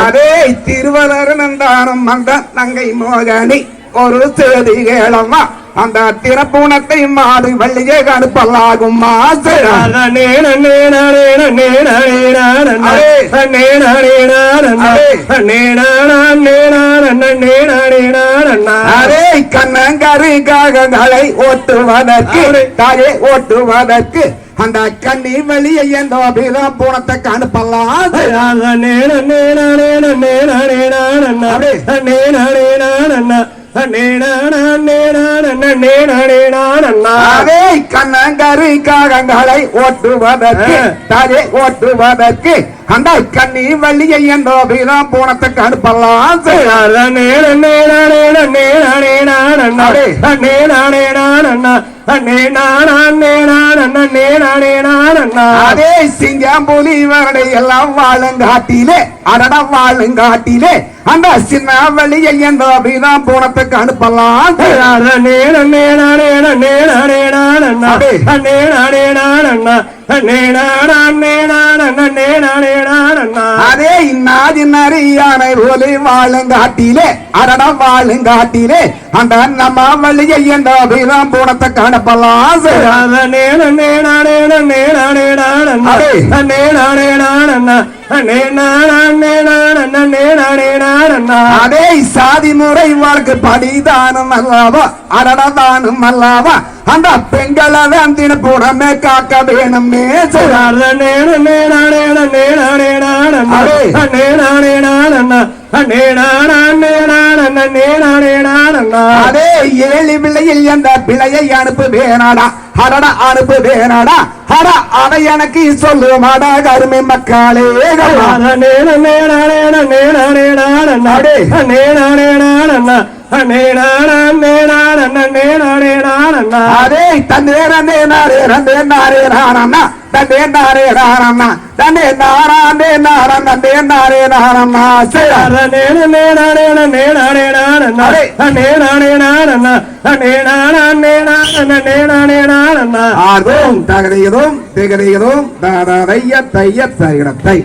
அதே திருவளர் நந்தானம் அந்த தங்கை மோகனி ஒரு செய்தி கேளம்மா அந்த திறப்புணத்தை மாடு வள்ளியே கணுப்பல்லாகும் அதே கண்ணங்கரு காகங்களை ஓட்டுவதற்கு தாயை ஓட்டுவதற்கு அந்த கண்ணி வெளியே எந்த அபிதான் பூனத்தை கணுப்பல்லாம் அதே கண்ணங்கரு காகங்களை ஓட்டுவதற்கு தாயை ஓட்டுவதற்கு அந்த கண்ணி வெளியே எந்த அபிதான் பூனத்தை கணுப்பல்லாம் அதே சிங்கம்புலி வரடை எல்லாம் வாழுங்காட்டிலே அடட வாழுங்காட்டிலே அந்த சின்ன வழியை என்ற அபிதான் பூனத்துக்கு அனுப்பலாம் அதே இன்னாதினரியானை போலி வாழுங்காட்டிலே அடட வாழுங்காட்டிலே அந்த நம்ம வழியை என்ற அபிதான் பூனத்துக்கு அனுப்பலாம் அதே சாதி முறை வாழ்க்கை படிதானும் அல்லவா அடடதானும் அல்லவா அந்த பெண்களை வேந்தின புறமே காக்க வேணுமே அதே ஏழு பிள்ளையில் எந்த பிள்ளையை அனுப்புவேனாடா அடட அனுப்புவேனாடா அட அதை எனக்கு சொல்லுமாடா கருமை மக்களே அதே தன்னேரே தகதையதும் திகதையதும் தைய தைய தரிடத்தை